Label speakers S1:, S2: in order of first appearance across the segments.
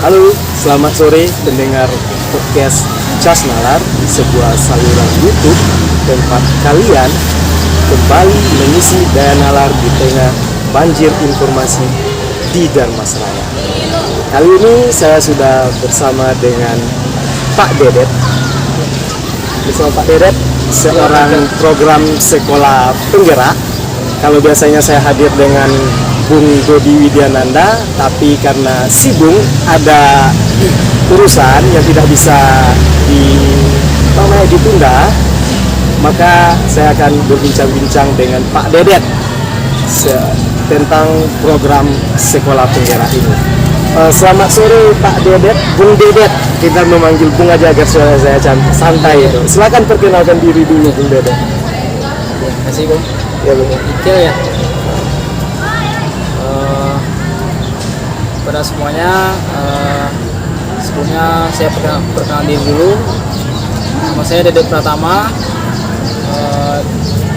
S1: Halo, selamat sore pendengar podcast Cas Nalar, sebuah saluran YouTube tempat kalian kembali mengisi daya nalar di tengah banjir informasi di Darmasraya. Kali ini saya sudah bersama dengan Pak Dedet. Bersama Pak Dedet, seorang program sekolah penggerak. Kalau biasanya saya hadir dengan Bung Dodi Widyananda, tapi karena si Bung ada urusan yang tidak bisa ditunda, maka saya akan berbincang-bincang dengan Pak Dedet tentang program sekolah penggerak ini. Selamat sore Pak Dedet, Bung Dedet. Kita memanggil Bung aja agar suara saya santai itu. Silakan perkenalkan diri dulu Bung Dedet.
S2: Terima kasih Bung.
S1: Ya Bung.
S2: Ikil ya. Pada semuanya, sebelumnya saya perkenalkan diri dulu. Nama saya Dedet Pratama,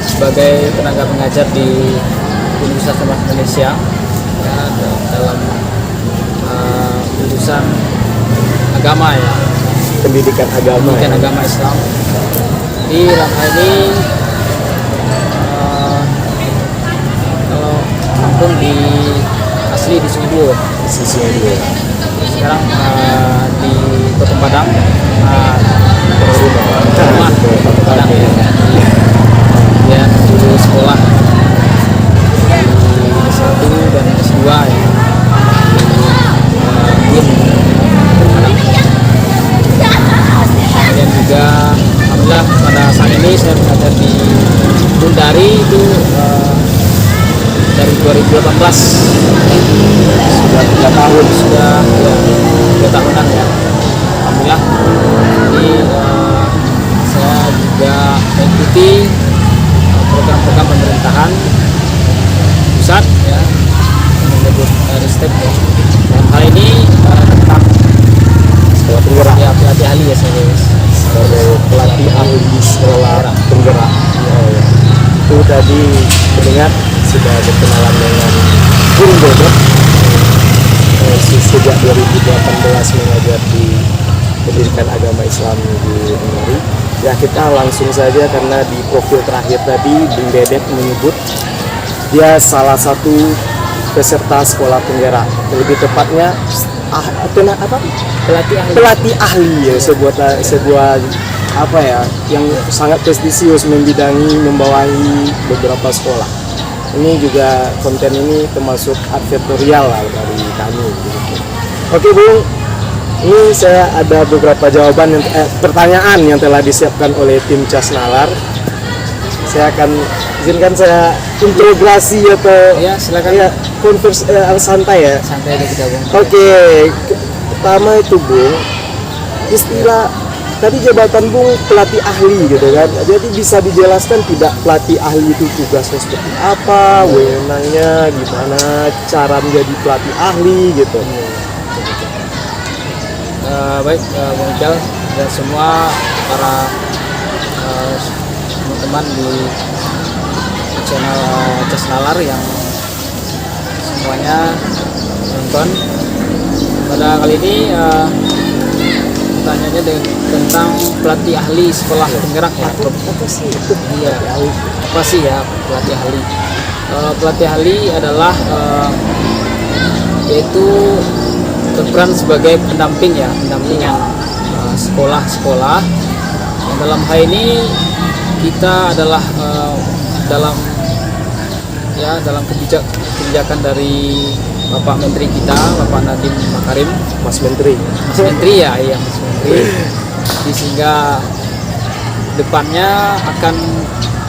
S2: sebagai tenaga pengajar di Universitas Indonesia ya, dalam jurusan agama ya,
S1: Pendidikan agama
S2: Islam. Di dalam hal ini kalau kampung di asli di Sungai Duo. Sekarang di Kota Padang, rumah Padang ya. Kemudian dulu sekolah di S1 dan S2 ya. Kemudian juga alhamdulillah pada saat ini saya mengajar di Bundari itu dari 2018, sudah 3 tahun, sudah ya, 3 tahunan ya, alhamdulillah. Jadi saya juga mengikuti program-program pemerintahan pusat ya, yang menyebut Ristek ya. Dan hal ini tentang
S1: sekolah penggerak
S2: ya, pelatih ahli ya,
S1: sebagai pelatih ahli di sekolah penggerak. Itu tadi pendengar sudah berkenalan dengan Bung Dedet. Sejak 2018 mengajar di pendidikan agama Islam di Bundari. Ya, kita langsung saja karena di profil terakhir tadi Bung Dedet menyebut dia salah satu peserta sekolah penggerak. Lebih tepatnya pelatih ahli ya, sebuah apa ya, yang sangat prestisius, membawahi beberapa sekolah. Ini juga konten ini termasuk advertorial lah dari kami gitu. Oke Bung, ini saya ada beberapa pertanyaan yang telah disiapkan oleh tim Cas Nalar. Saya akan izinkan saya integrasi atau
S2: ya silakan
S1: ya, santai ya.
S2: Santai aja kita Bung.
S1: Oke, pertama itu Bung, istilah tadi jabatan Bung pelatih ahli gitu kan. Jadi bisa dijelaskan tidak pelatih ahli itu tugasnya seperti apa, wewenangnya gimana, cara menjadi pelatih ahli gitu.
S2: Baik Bung Iqbal dan semua para teman-teman di channel Cas Nalar yang semuanya nonton. Pada kali ini pertanyaannya tentang pelatih ahli sekolah penggerak ya.
S1: Apa sih itu?
S2: Iya, apa sih ya pelatih ahli? Pelatih ahli adalah yaitu berperan sebagai pendampingan sekolah-sekolah. Dalam hal ini kita adalah dalam kebijakan dari Bapak Menteri kita, Bapak Nadiem Makarim,
S1: Mas Menteri
S2: ya, Mas Menteri. Jadi sehingga depannya akan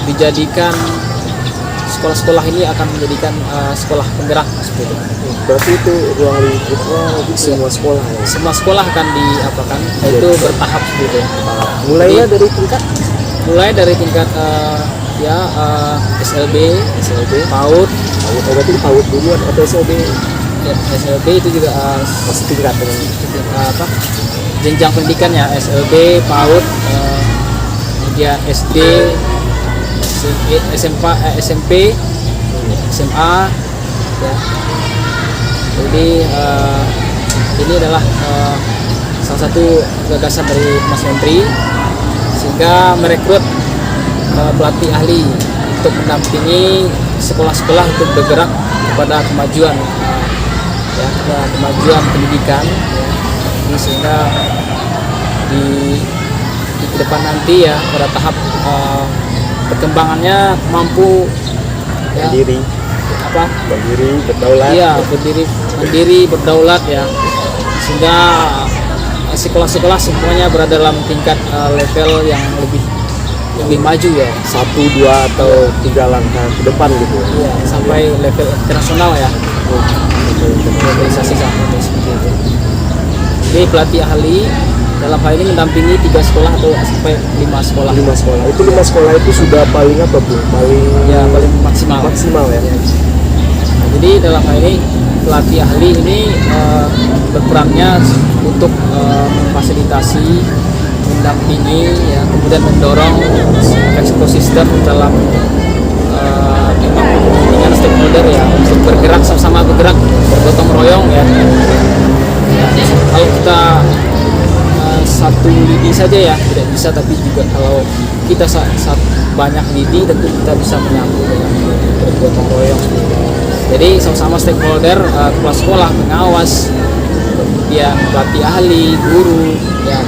S2: dijadikan sekolah-sekolah ini akan menjadikan sekolah penggerak seperti itu.
S1: Berarti itu ruang lingkupnya semua sekolah ya? Semua
S2: sekolah akan diapakan, itu bertahap gitu.
S1: Mulai dari tingkat
S2: SLB, PAUD.
S1: Berarti PAUD duluan atau SLB?
S2: Ya, SLB itu juga
S1: masih tingkat dengan
S2: jenjang pendidikannya, SLB, PAUD, kemudian SD, SMP, SMA ya. Jadi ini adalah salah satu gagasan dari Mas Menteri, sehingga merekrut pelatih ahli untuk mendampingi sekolah-sekolah untuk bergerak kepada kemajuan kemajuan pendidikan ya. Jadi sehingga di depan nanti ya pada tahap perkembangannya mampu ya, berdiri berdaulat. Iya, berdiri berdaulat ya, sehingga sekolah-sekolah semuanya berada dalam tingkat level yang lebih maju ya, 1, 2 atau 3 langkah ke depan gitu ya, sampai level internasional ya, organisasi sampai seperti itu. Jadi pelatih ahli dalam hal ini mendampingi 3 sekolah atau sampai 5 sekolah. 5 sekolah. Itu 5 sekolah itu sudah paling apa Bu? Paling maksimal ya. Nah, jadi dalam hal ini pelatih ahli ini berperannya untuk memfasilitasi, mendampingi ya, kemudian mendorong ekosistem dalam kepentingan stakeholder ya, untuk bergerak sama-sama, bergotong royong ya. Kalau kita satu lidi saja ya tidak bisa, tapi juga kalau kita banyak lidi tentu kita bisa menyambung dengan bergotong royong. Jadi sama-sama stakeholder, kepala sekolah, pengawas, kemudian pelatih ahli, guru ya,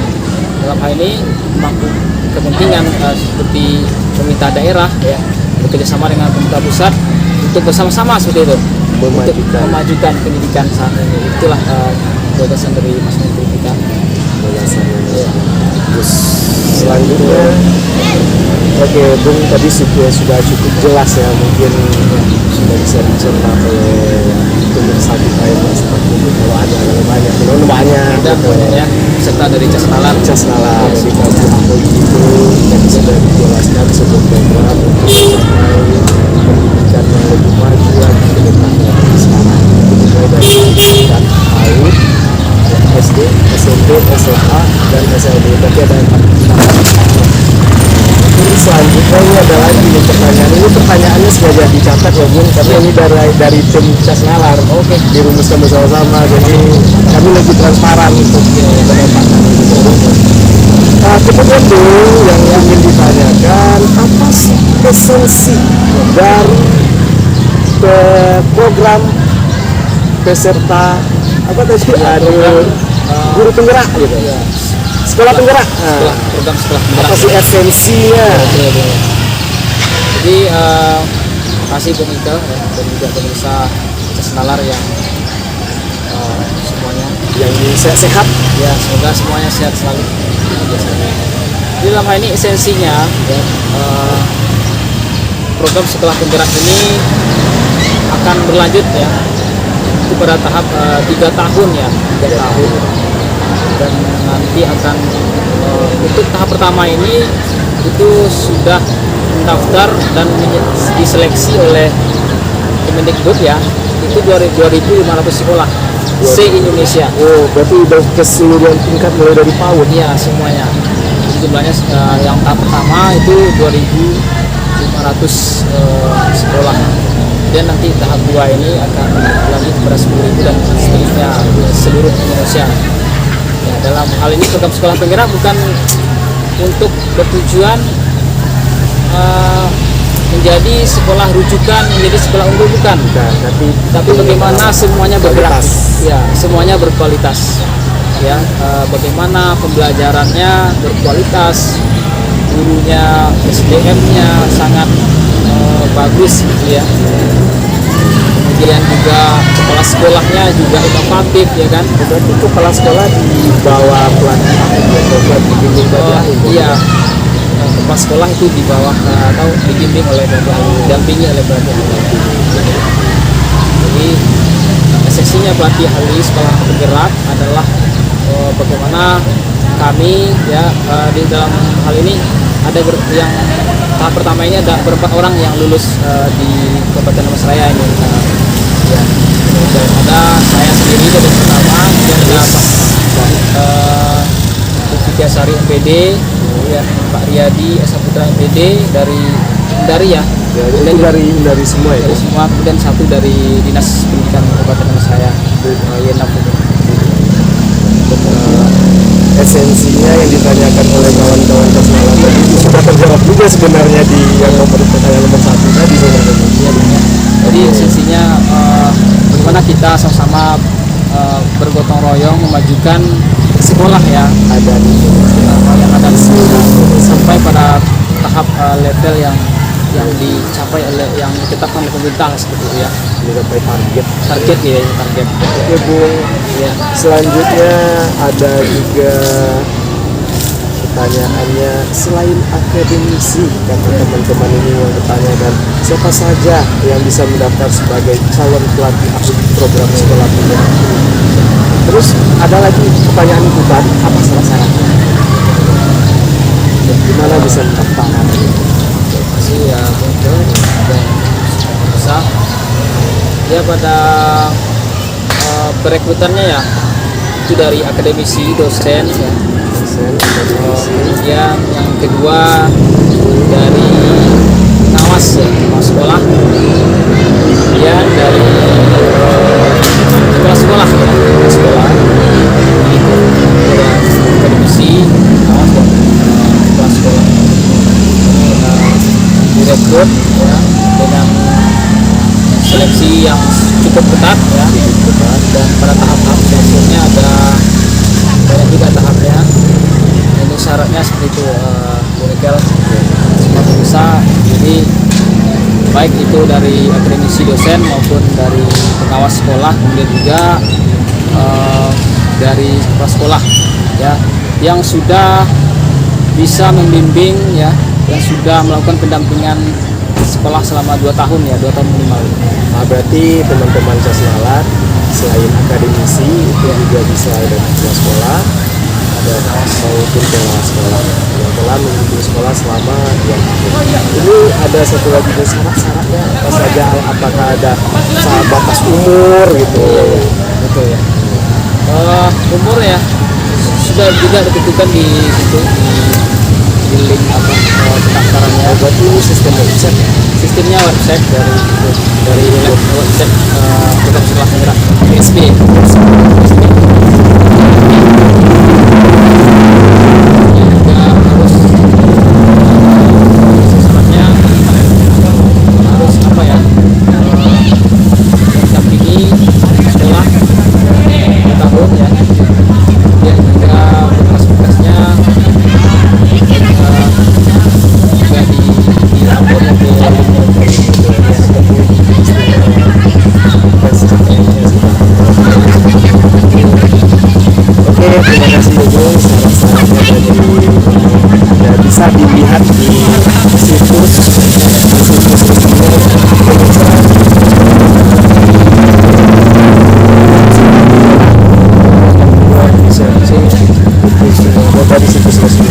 S2: dalam hal ini memangku kepentingan seperti pemerintah daerah ya, bekerjasama dengan pemerintah pusat untuk bersama-sama seperti itu untuk memajukan pendidikan saat ini. Itulah gagasan dari Mas Menteri kita. Ya.
S1: Terus selanjutnya, oke Bung, tadi sudah cukup jelas ya, mungkin sudah bisa dicerna oleh pemirsa kita yang seperti itu. Kalau ada yang banyak
S2: ya, serta dari Cas Nalar
S1: di kampung itu yang sudah dijelaskan sebuah program untuk mencapai pendidikan yang lebih maju lagi ke depannya sekarang, mulai dari pendidikan PAUD, SD, SMP, SMA, dan SLB. Tapi ada 4 Ini selanjutnya ini ada lagi nih pertanyaan. Ini pertanyaannya sengaja dicatat ya Bung, karena ini dari tim Cas Nalar. Oke, dirumuskan bersama-sama. Jadi kami lebih transparan untuk penempatan itu. Kemudian Bung, yang ingin ditanyakan, apa sih esensi dari program peserta apa tadi? Guru penggerak gitu ya. Sekolah penggerak.
S2: Program sekolah penggerak.
S1: Apa sih esensinya?
S2: Jadi kasih komite ya, dan juga pemirsa Cas Nalar yang semuanya
S1: yang sehat
S2: ya, semoga semuanya sehat selalu. Jadi dalam hal ini esensinya ya, program sekolah penggerak ini akan berlanjut ya, itu pada tahap 3 tahun ya, 3 tahun, dan nanti akan untuk tahap pertama ini itu sudah mendaftar dan diseleksi oleh Kemendikbud ya, itu 2.500 sekolah se-Indonesia.
S1: Oh, berarti udah keseluruhan tingkat mulai dari PAUD
S2: ya semuanya. Jadi jumlahnya yang tahap pertama itu 2.500 sekolah. Dan nanti tahap 2 ini akan lanjut kepada 10.000 dan seterusnya seluruh Indonesia. Ya, dalam hal ini program sekolah penggerak bukan untuk bertujuan menjadi sekolah rujukan, menjadi sekolah unggul, bukan. Tapi bagaimana semuanya bergerak, ya, semuanya berkualitas, ya, bagaimana pembelajarannya berkualitas, gurunya, SDM-nya sangat bagus, gitu ya. Kemudian juga kepala sekolahnya juga inovatif, ya kan.
S1: Berarti kepala sekolah di bawah pelatih dibimbing pelatih ahli.
S2: Iya, kepala sekolah itu di bawah atau dibimbing oleh pelatih ahli, didampingi oleh pelatih ahli. Jadi esensinya pelatih ahli sekolah penggerak adalah bagaimana kami ya di dalam hal ini ada yang tahap pertama ini ada beberapa orang yang lulus di Kabupaten Masraya ini. Ya, ada saya sendiri dari pertama, kemudian ada Pak Vidyasari MPD, ya, Pak Riyadi Saputra MPD dari ya,
S1: itu dari semua ya.
S2: Dari semua, kemudian satu dari Dinas Pendidikan Kabupaten Masraya, Yenap.
S1: esensinya yang ditanyakan oleh kawan-kawan Casnalar tadi itu sudah terjawab juga sebenarnya di yang pertanyaan nomor 1 tadi sebenarnya.
S2: Iya benar. Jadi esensinya bagaimana kita sama-sama bergotong royong memajukan sekolah ya,
S1: Ada di
S2: yang ada di sini sampai pada tahap level yang dicapai oleh yang ditetapkan oleh pemerintah seperti itu ya.
S1: mencapai target.
S2: Target ya, target.
S1: Oke Bung,
S2: Ya.
S1: selanjutnya ada juga pertanyaannya, selain akademisi, kata teman-teman ini yang bertanya, dan siapa saja yang bisa mendaftar sebagai calon pelatih atlet program sekolah pilihan ini. Terus ada lagi pertanyaan ikutan, apa syarat-syaratnya? Gimana bisa mendaftar?
S2: Masih ya muncul dan bisa ya pada perekrutannya ya itu dari akademisi, dosen ya. Kemudian yang kedua dari pengawas ya, pengawas sekolah, kemudian dari sekolah ya, sekolah itu ada akademisi, pengawas dan kepala sekolah. Direkrut ya dengan seleksi yang cukup ketat ya, dan pada tahap-tahap seleksinya ada banyak juga tahapnya. Ini syaratnya seperti itu, Bunikel semua bisa. Jadi baik itu dari akademisi, dosen maupun dari pengawas sekolah, kemudian juga dari kepala sekolah ya yang sudah bisa membimbing ya, yang sudah melakukan pendampingan sekolah selama 2 tahun ya, 2 tahun minimal.
S1: Nah, berarti teman-teman Casnalar selain akademisi itu juga bisa dari kepala sekolah, ada maupun pengawas sekolah yang telah memimpin sekolah selama 2 tahun. Ini ada satu lagi syarat-syaratnya apa saja, apakah ada batas umur gitu?
S2: Betul ya. Umur ya sudah juga ditentukan di situ di link apa pendaftarannya.
S1: Berarti ini sistem website ya?
S2: Sistemnya website dari website program sekolah daerah PSB. Juga harus syaratnya harus apa ya, mendampingi sekolah 2 tahun ya, dan juga bekas-bekasnya juga dilapor ke
S1: Oke, terima kasih Bung. Syarat-syaratnya tadi ya, bisa dilihat di situs dari situs resmi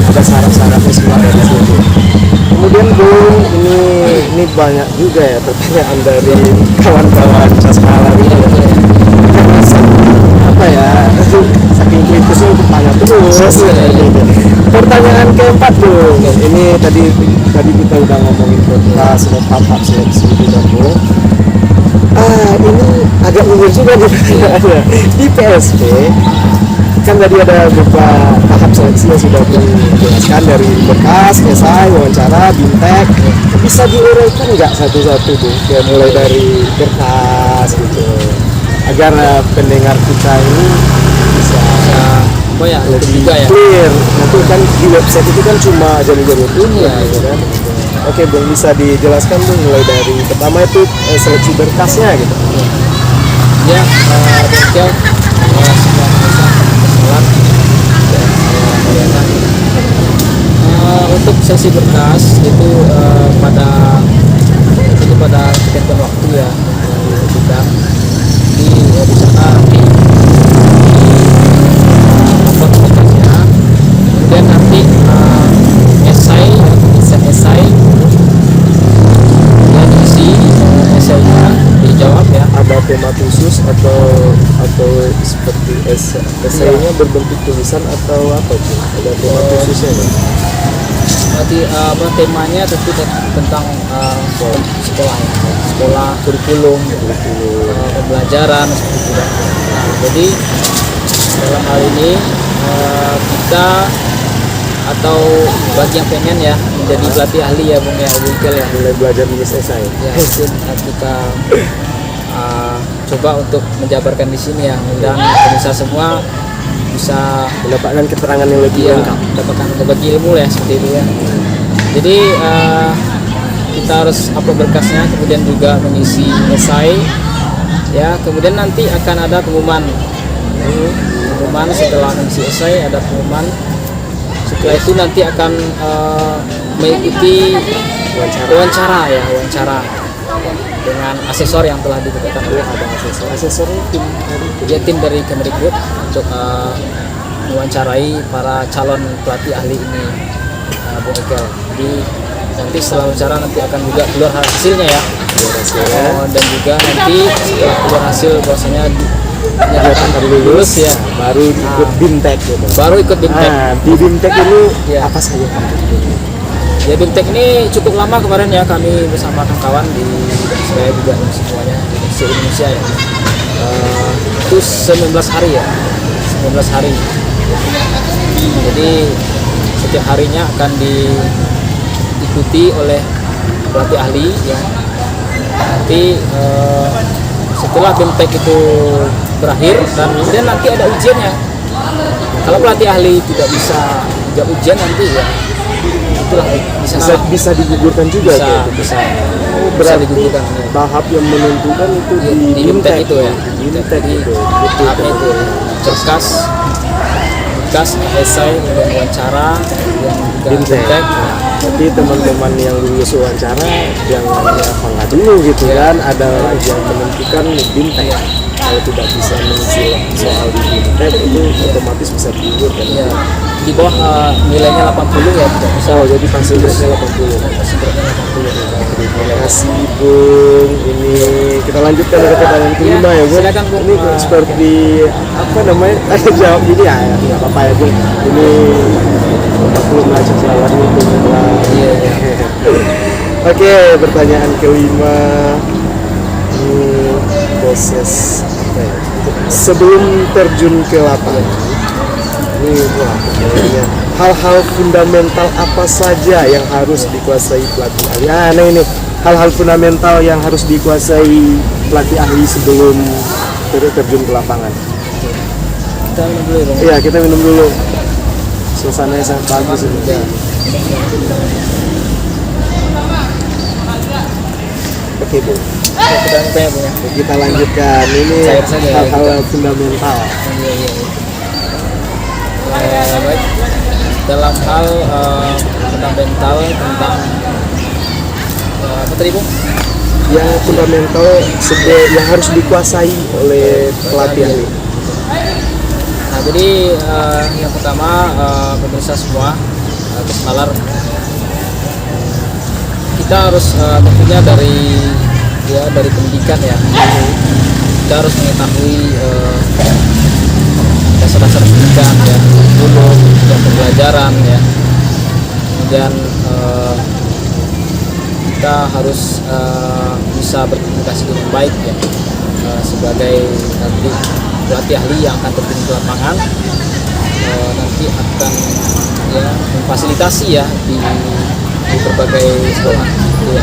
S1: ada syarat-syaratnya semua dari situ. Kemudian Bung, ini banyak juga ya pertanyaan dari kawan-kawan Casnalar ini. Apa ya, saking kritisnya untuk tanya terus. Pertanyaan keempat Bung, ini tadi kita udah ngomongin podcast, tahap seleksi itu dan Bung. Ini agak unik juga nih pertanyaannya. Di PSP kan tadi ada beberapa tahap seleksi yang sudah dijelaskan, dari berkas, esai, wawancara, bintek. Bisa diuraikan nggak satu-satu Bung? Ya, mulai dari berkas gitu, agar pendengar kita ini bisa lebih clear. Nanti kan di website itu kan cuma jalur-jalur umum gitu kan. Oke Bung, bisa dijelaskan Bung mulai dari pertama itu seleksi berkasnya gitu.
S2: Ya, Bungkel semua bisa kesalahan dan saya muliakan. Untuk sesi berkas itu pada ketentuan waktu ya kita di sana nanti upload berkasnya, kemudian nanti esai dan isi esainya dijawab ya.
S1: Ada tema khusus atau seperti esainya berbentuk tulisan atau apa tuh? Ada tema khususnya ya?
S2: Nanti temanya tentu tentang sekolah ya, sekolah, kurikulum, pembelajaran seperti itu. Nah, Jadi dalam hal ini kita atau bagi yang pengen ya menjadi pelatih ahli ya Bung ya, Wikel ya,
S1: mulai belajar menulis esai
S2: ya mungkin kita coba untuk menjabarkan di sini ya, mudah pemirsa semua bisa
S1: mendapatkan keterangan yang lebih lengkap,
S2: mendapatkan berbagi ilmu ya seperti itu ya. Jadi kita harus upload berkasnya, kemudian juga mengisi esai ya, kemudian nanti akan ada pengumuman setelah mengisi esai, ada pengumuman. Setelah itu nanti akan mengikuti wawancara dengan asesor yang telah ditetapkan oleh
S1: asesornya
S2: tim dari Kemdikbud untuk mewawancarai para calon pelatih ahli ini, Bung Ekel. Jadi nanti setelah wawancara nanti akan juga keluar hasilnya ya. Dan juga nanti setelah keluar hasil bahwasanya dinyatakan lulus ya,
S1: baru ikut BIMTEK gitu.
S2: Baru ikut BIMTEK.
S1: Di BIMTEK ini apa saja?
S2: Ya BIMTEK ini cukup lama kemarin ya, kami bersama kawan-kawan di Surabaya juga semuanya di Indonesia ya. Itu 19 hari ya, 19 hari. Jadi setiap harinya akan diikuti oleh pelatih ahli ya. Nanti setelah BIMTEK itu berakhir dan kemudian nanti ada ujiannya. Kalau pelatih ahli tidak bisa jawab ujian nanti ya itulah
S1: bisa digugurkan juga
S2: bisa
S1: berarti
S2: digugurkan.
S1: Tahap yang menentukan itu
S2: di BIMTEK itu ya,
S1: BIMTEK itu
S2: tahapnya itu berkas esai dan wawancara yang BIMTEK.
S1: Jadi teman-teman yang lulus wawancara jangan bangga dulu gitu kan, ada yang menentukan BIMTEK. Kalau tidak bisa mengisi soal di BIMTEK itu otomatis bisa digugur kan
S2: ya. Di bawah nilainya 80 ya tidak bisa.
S1: Oh jadi pasti beratnya 80. Terima kasih Bung. Ini kita lanjutkan ke pertanyaan kelima ya Bung.
S2: Silakan Bung.
S1: Ini seperti apa namanya? Ada jawab ini ya, nggak apa-apa ya Bung. Ini perlu belajar selawan itu.
S2: Iya.
S1: Oke, pertanyaan kelima. Proses apa ya? Sebelum terjun ke lapangan. Ini hal-hal fundamental apa saja yang harus dikuasai pelatih ahli? Nah ini hal-hal fundamental yang harus dikuasai pelatih ahli sebelum terjun ke lapangan.
S2: Kita minum dulu ya.
S1: Iya kita minum dulu. Suasananya sangat bagus ini. Oke Bu. Kita lanjutkan ini hal-hal fundamental.
S2: Baik, dalam hal fundamental tentang apa tadi Bung?
S1: Yang fundamental yang harus dikuasai oleh pelatih ahli.
S2: Nah jadi yang pertama pemirsa semua kesenalar kita harus tentunya dari pendidikan ya, kita harus mengetahui dasar-dasar pendidikan ya, dulu dan pembelajaran ya, kemudian kita harus bisa berkomunikasi dengan baik ya, sebagai nanti pelatih ahli yang akan terjun ke lapangan, nanti akan ya memfasilitasi ya di berbagai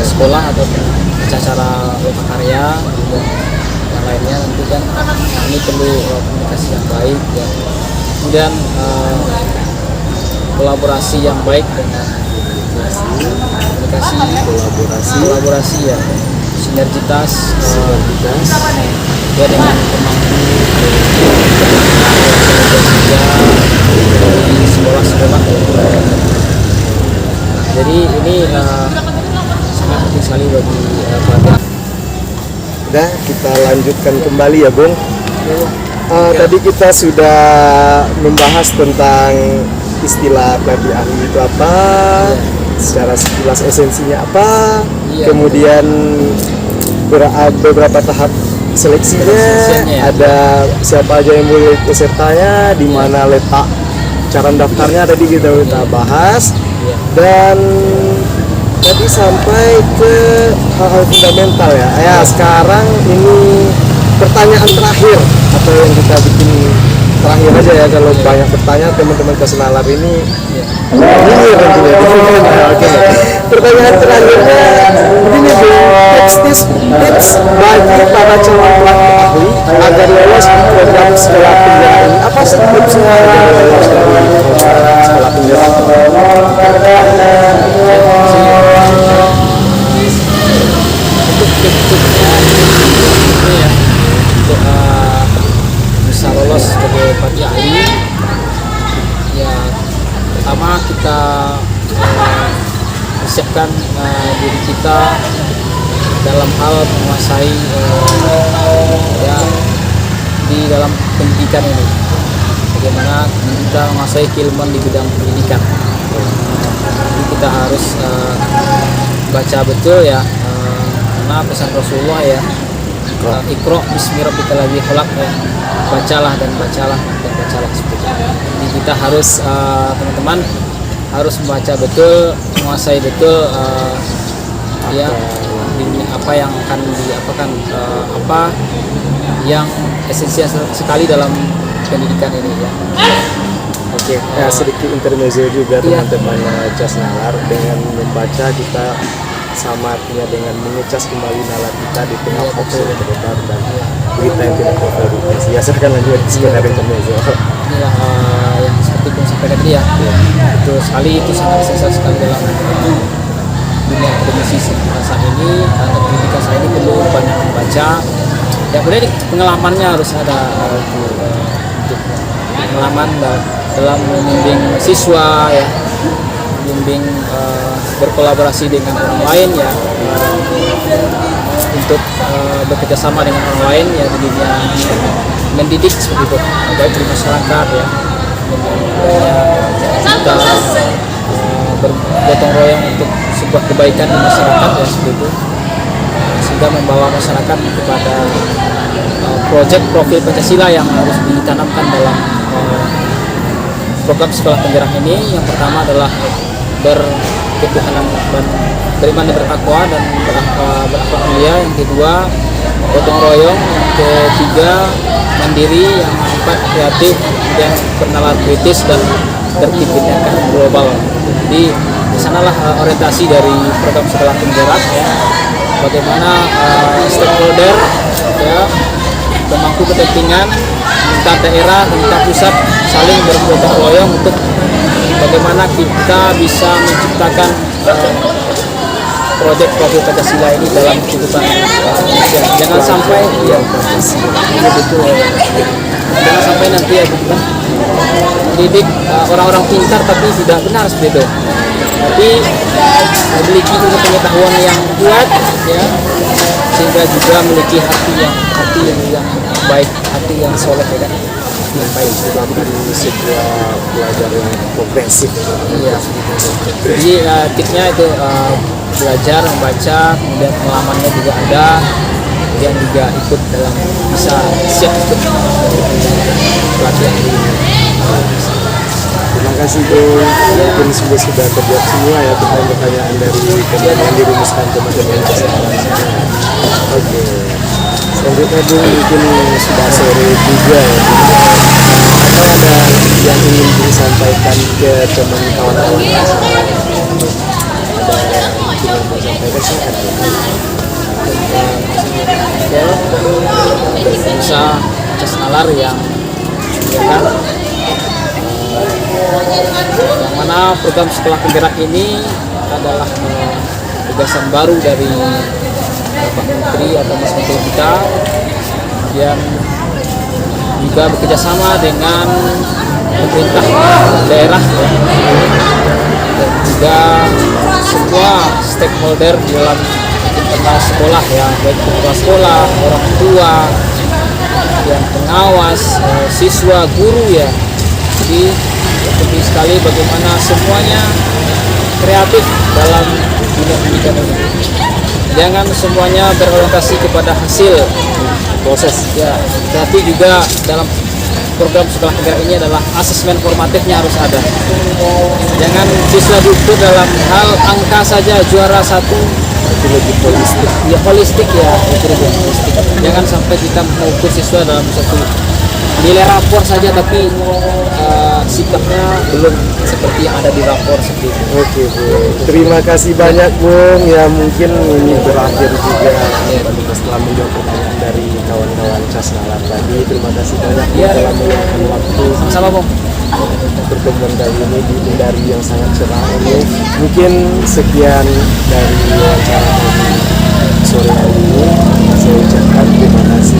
S2: sekolah ataupun acara lokakarya dan yang lainnya. Nanti kan ini perlu komunikasi yang baik ya, kemudian kolaborasi yang baik dengan kolaborasi ya, sinergitas ya dengan pemangku di sekolah-sekolah ya. Jadi ini sangat penting sekali bagi pelatih.
S1: Udah kita lanjutkan kembali ya Bung. Tadi kita sudah membahas tentang istilah pelatih ahli itu apa, secara sekilas esensinya apa, kemudian beberapa tahap seleksinya, ada siapa aja yang boleh pesertanya, di mana letak cara daftarnya tadi kita bahas, dan tadi sampai ke hal-hal fundamental ya. Sekarang ini pertanyaan terakhir atau yang kita bikin terakhir aja ya, kalau banyak bertanya teman-teman kelas nalar ini oke. Pertanyaan terakhirnya begini Bu, tips bagi para calon pelatih ahli agar lolos program sekolah penggerak ini, apa sih tipsnya agar lolos dari program sekolah penggerak?
S2: Untuk tipsnya ini ya, untuk bisa lolos sebagai pelatih ahli ya, pertama kita persiapkan diri kita dalam hal menguasai ya di dalam pendidikan ini, bagaimana kita menguasai keilmuan di bidang pendidikan. Jadi kita harus baca betul ya, karena pesan Rasulullah ya, Iqra bismi rabbikal ladzi khalaq ya, bacalah seperti itu. Jadi kita harus teman-teman harus membaca betul, menguasai betul ya ini apa yang akan diapakan, apa yang esensial sekali dalam pendidikan ini ya.
S1: Oke, ya, sedikit intermezzo juga teman-teman Cas Nalar, dengan membaca kita sama artinya dengan mengecas kembali nalar kita di tengah hoax yang tersebar dan berita yang tidak berverifikasi. Ya, silakan lanjut sekedar intermezzo.
S2: Inilah yang seperti yang sampaikan tadi ya. Betul sekali, itu sangat esensial sekali dalam dunia akademisi saat ini. Pendidikan saat ini perlu banyak membaca. Ya, boleh pengalamannya harus ada pengalaman dalam membimbing siswa ya, membimbing berkolaborasi dengan orang lain ya, untuk bekerja sama dengan orang lain ya di dunia mendidik seperti itu, baik di masyarakat ya, kita bergotong royong untuk sebuah kebaikan di masyarakat ya seperti itu, sehingga membawa masyarakat kepada proyek profil Pancasila yang harus ditanamkan dalam program sekolah penggerak ini. Yang pertama adalah berketuhanan dan beriman dan bertakwa dan berakhlak mulia. Yang kedua gotong royong. Yang ketiga mandiri. Yang keempat kreatif. Kemudian bernalar kritis dan berpikirkan global. Jadi di sanalah orientasi dari program sekolah penggerak ya. Bagaimana stakeholder ya, pemangku kepentingan lintas daerah, lintas pusat saling bergotong royong untuk bagaimana kita bisa menciptakan proyek profil Pancasila ini dalam kehidupan manusia. Jangan sampai ya, betul. Jangan sampai nanti ya bukan mendidik orang-orang pintar tapi tidak benar seperti itu. Tapi memiliki ilmu pengetahuan yang kuat ya, sehingga juga memiliki hati yang baik, hati yang soleh ya kan, yang baik, juga menjadi sebuah belajar yang progresif. Iya. Jadi tipsnya itu belajar membaca, kemudian pengalamannya juga ada, kemudian juga ikut dalam bisa siap ikut pelatihan ini. Terima kasih Bu. Mungkin sudah terjawab semua ya pertanyaan dari yang dirumuskan teman-teman. Oke. Selanjutnya Bu, mungkin sudah sore juga ya. Atau ada yang ingin disampaikan ke teman kawan-kawan? Ada yang mungkin yang mau sampaikan silakan. Ya, bisa Cas Nalar yang kan, yang mana program sekolah penggerak ini adalah tugasan baru dari Bapak Menteri atau Mas Menteri kita, yang juga bekerjasama dengan pemerintah daerah dan juga semua stakeholder di dalam internal sekolah ya, baik kepala sekolah, orang tua, yang pengawas, siswa, guru ya. Jadi penting sekali bagaimana semuanya kreatif dalam dunia pendidikan ini. Jangan semuanya berorientasi kepada hasil proses ya, tapi juga dalam program sekolah penggerak ini adalah asesmen formatifnya harus ada. Jangan siswa duduk dalam hal angka saja, juara 1,
S1: Itu lebih holistik.
S2: Ya holistik ya, itu lebih holistik. Jangan sampai kita mengukur siswa dalam satu nilai rapor saja tapi sikapnya belum seperti yang ada di rapor seperti itu.
S1: Oke Bung, terima kasih banyak Bung. Ya mungkin ini berakhir juga setelah menjawab pertanyaan dari kawan-kawan CAS Nalar tadi. Terima kasih banyak Bung telah meluangkan waktu.
S2: Sama Bung.
S1: Pertemuan kali ini di Indari yang sangat cerah ini. Mungkin sekian dari wawancara kami sore hari ini. Saya ucapkan terima kasih.